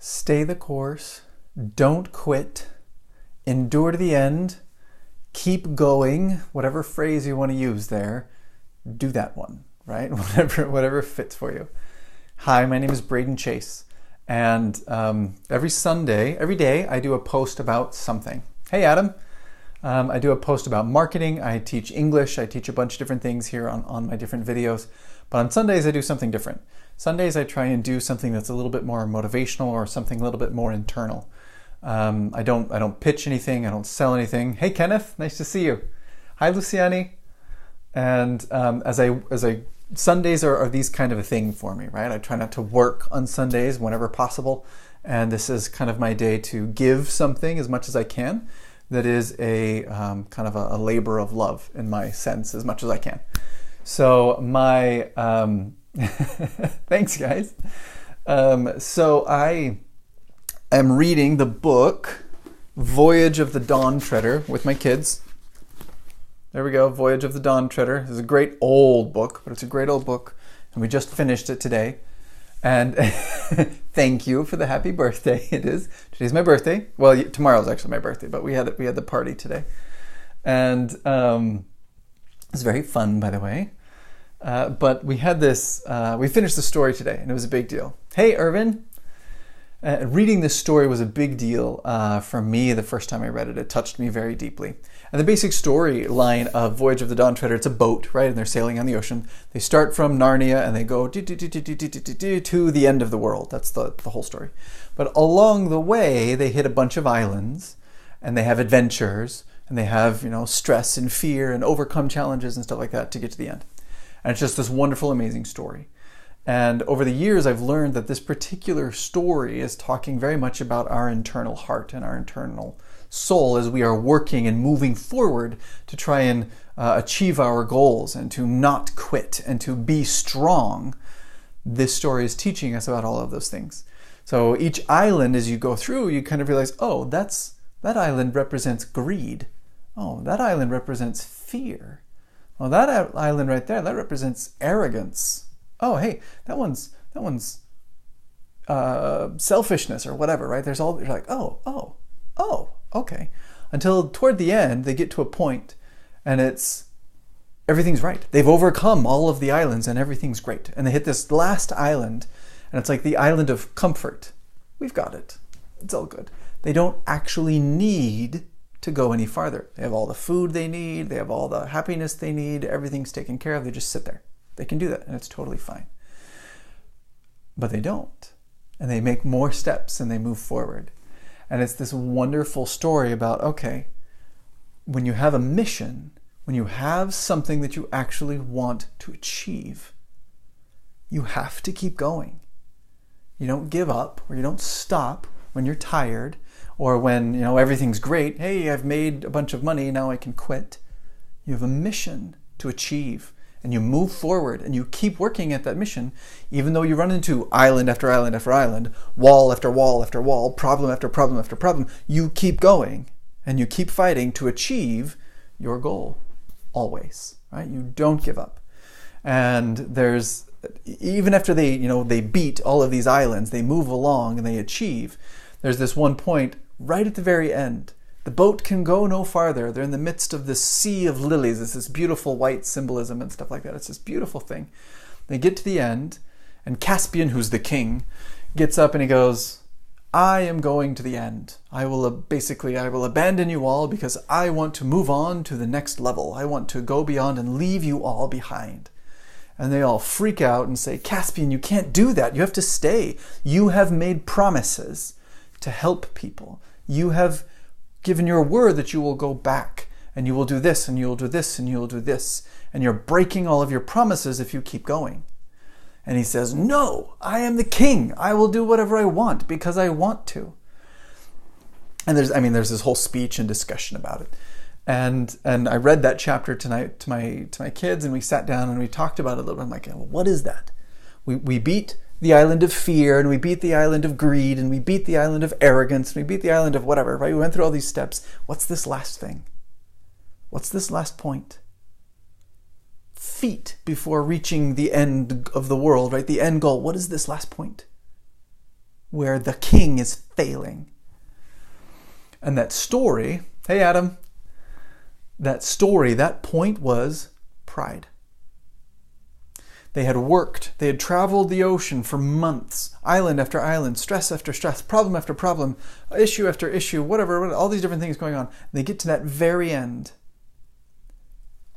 Stay the course, don't quit, endure to the end, keep going, whatever phrase you want to use there, do that one, right? Whatever fits for you. Hi, my name is Braden Chase, and every day, I do a post about something. Hey, Adam. I do a post about marketing. I teach English. I teach a bunch of different things here on my different videos. But on Sundays, I do something different. Sundays, I try and do something that's a little bit more motivational or something a little bit more internal. I don't pitch anything. I don't sell anything. Hey, Kenneth, nice to see you. Hi, Luciani. And Sundays are these kind of a thing for me, right? I try not to work on Sundays whenever possible. And this is kind of my day to give something as much as I can. That is a kind of a labor of love in my sense, as much as I can. So thanks guys. So I am reading the book Voyage of the Dawn Treader with my kids. There we go, Voyage of the Dawn Treader. This is a great old book, but it's a great old book, and we just finished it today. And thank you for the happy birthday. Today's my birthday. Well, tomorrow's actually my birthday, but we had the party today, and it's very fun, by the way. But we had this. We finished the story today, and it was a big deal. Hey, Irvin. Reading this story was a big deal for me the first time I read it. It touched me very deeply. And the basic storyline of Voyage of the Dawn Treader, it's a boat, right? And they're sailing on the ocean. They start from Narnia and they go to the end of the world. That's the whole story. But along the way, they hit a bunch of islands and they have adventures and they have, stress and fear and overcome challenges and stuff like that to get to the end. And it's just this wonderful, amazing story. And over the years, I've learned that this particular story is talking very much about our internal heart and our internal soul as we are working and moving forward to try and achieve our goals and to not quit and to be strong. This story is teaching us about all of those things. So each island, as you go through, you kind of realize, oh, that island represents greed. Oh, that island represents fear. Oh, that island right there, that represents arrogance. Oh, hey, that one's selfishness or whatever, right? You're like, oh, okay. Until toward the end, they get to a point and everything's right. They've overcome all of the islands and everything's great. And they hit this last island and it's like the island of comfort. We've got it. It's all good. They don't actually need to go any farther. They have all the food they need. They have all the happiness they need. Everything's taken care of. They just sit there. They can do that and it's totally fine. But they don't. And they make more steps and they move forward. And it's this wonderful story about, okay, when you have a mission, when you have something that you actually want to achieve, you have to keep going. You don't give up or you don't stop when you're tired or when, everything's great. Hey, I've made a bunch of money, now I can quit. You have a mission to achieve. And you move forward and you keep working at that mission, even though you run into island after island after island, wall after wall after wall, problem after problem after problem. You keep going and you keep fighting to achieve your goal, always, right? You don't give up. And even after they beat all of these islands, they move along and they achieve. There's this one point right at the very end. The boat can go no farther. They're in the midst of this sea of lilies. It's this beautiful white symbolism and stuff like that. It's this beautiful thing. They get to the end, and Caspian, who's the king, gets up and he goes, I am going to the end. I will abandon you all because I want to move on to the next level. I want to go beyond and leave you all behind. And they all freak out and say, Caspian, you can't do that. You have to stay. You have made promises to help people. You have given your word that you will go back and you will do this and you will do this and you will do this. And you're breaking all of your promises if you keep going. And he says, no, I am the king. I will do whatever I want because I want to. And there's this whole speech and discussion about it. And I read that chapter tonight to my kids and we sat down and we talked about it a little bit. I'm like, well, what is that? We beat the island of fear, and we beat the island of greed, and we beat the island of arrogance, and we beat the island of whatever, right? We went through all these steps. What's this last thing? What's this last point? Feet before reaching the end of the world, right? The end goal. What is this last point? where the king is failing. And that story, hey Adam, that point was pride. They had worked, they had traveled the ocean for months, island after island, stress after stress, problem after problem, issue after issue, whatever, all these different things going on. They get to that very end.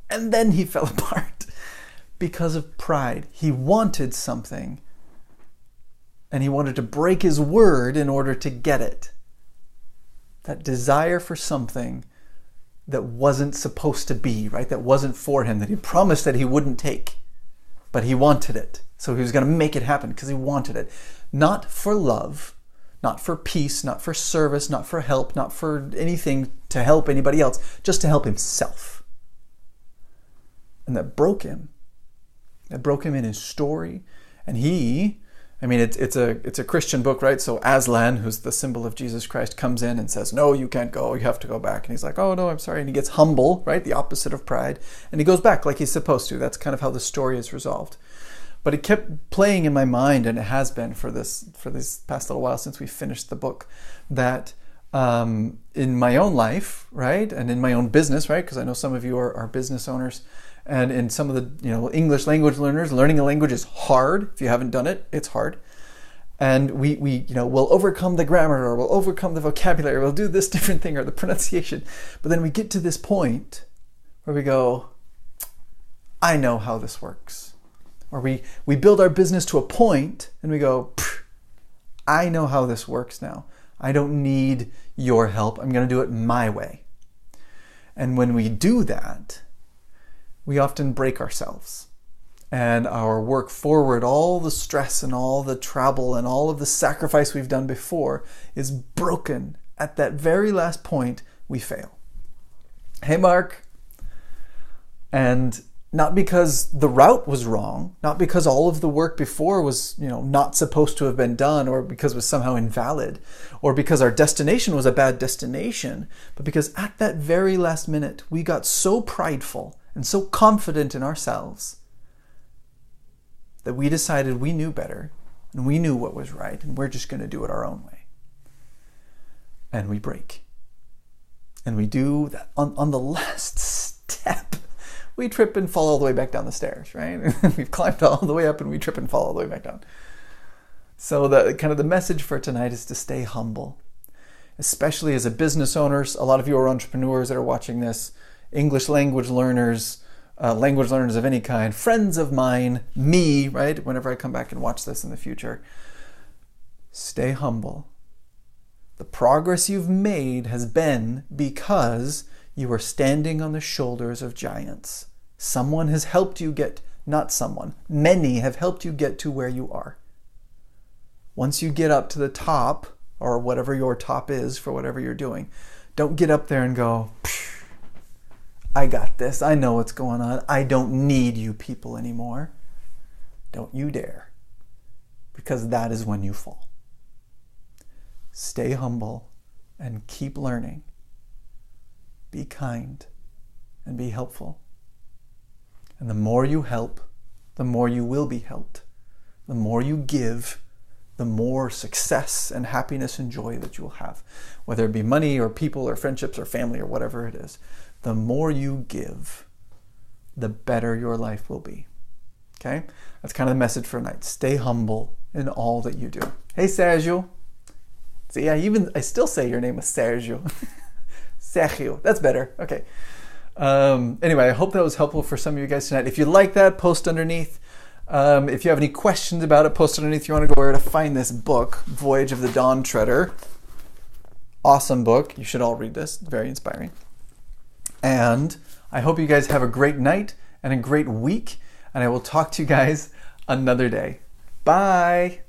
And then he fell apart because of pride. He wanted something, and he wanted to break his word in order to get it. That desire for something that wasn't supposed to be, right? That wasn't for him, that he promised that he wouldn't take. But he wanted it. So he was going to make it happen because he wanted it. Not for love, not for peace, not for service, not for help, not for anything to help anybody else, just to help himself. And that broke him. That broke him in his story. And it's a Christian book, right? So Aslan, who's the symbol of Jesus Christ, comes in and says, no, you can't go. You have to go back. And he's like, oh, no, I'm sorry. And he gets humble, right? The opposite of pride. And he goes back like he's supposed to. That's kind of how the story is resolved. But it kept playing in my mind, and it has been for this past little while since we finished the book, that in my own life, right? And in my own business, right? Because I know some of you are business owners. And in some of the English language learners, learning a language is hard. If you haven't done it, it's hard. And we'll overcome the grammar, or we'll overcome the vocabulary, or we'll do this different thing, or the pronunciation. But then we get to this point where we go, I know how this works. Or we build our business to a point and we go, I know how this works now. I don't need your help. I'm going to do it my way. And when we do that, we often break ourselves, and our work forward, all the stress and all the trouble and all of the sacrifice we've done before is broken. At that very last point, we fail. Hey, Mark. And not because the route was wrong, not because all of the work before was, not supposed to have been done, or because it was somehow invalid, or because our destination was a bad destination, but because at that very last minute, we got so prideful and so confident in ourselves that we decided we knew better and we knew what was right, and we're just going to do it our own way. And we break. And we do that on the last step. We trip and fall all the way back down the stairs, right? We've climbed all the way up and we trip and fall all the way back down. So the message for tonight is to stay humble, especially as a business owner. A lot of you are entrepreneurs that are watching this. English language learners of any kind, friends of mine, me, right? Whenever I come back and watch this in the future, stay humble. The progress you've made has been because you are standing on the shoulders of giants. Someone has helped you get, not someone, many have helped you get to where you are. Once you get up to the top, or whatever your top is for whatever you're doing, don't get up there and go, I got this. I know what's going on. I don't need you people anymore. Don't you dare. Because that is when you fall. Stay humble and keep learning. Be kind and be helpful. And the more you help, the more you will be helped. The more you give, the more success and happiness and joy that you will have. Whether it be money or people or friendships or family or whatever it is. The more you give, the better your life will be. Okay? That's kind of the message for tonight. Stay humble in all that you do. Hey, Sergio. See, I still say your name is Sergio. Sergio. That's better. Okay. Anyway, I hope that was helpful for some of you guys tonight. If you like that, post underneath. If you have any questions about it, post underneath. If you want to go where to find this book, Voyage of the Dawn Treader. Awesome book. You should all read this. Very inspiring. And I hope you guys have a great night and a great week. And I will talk to you guys another day. Bye.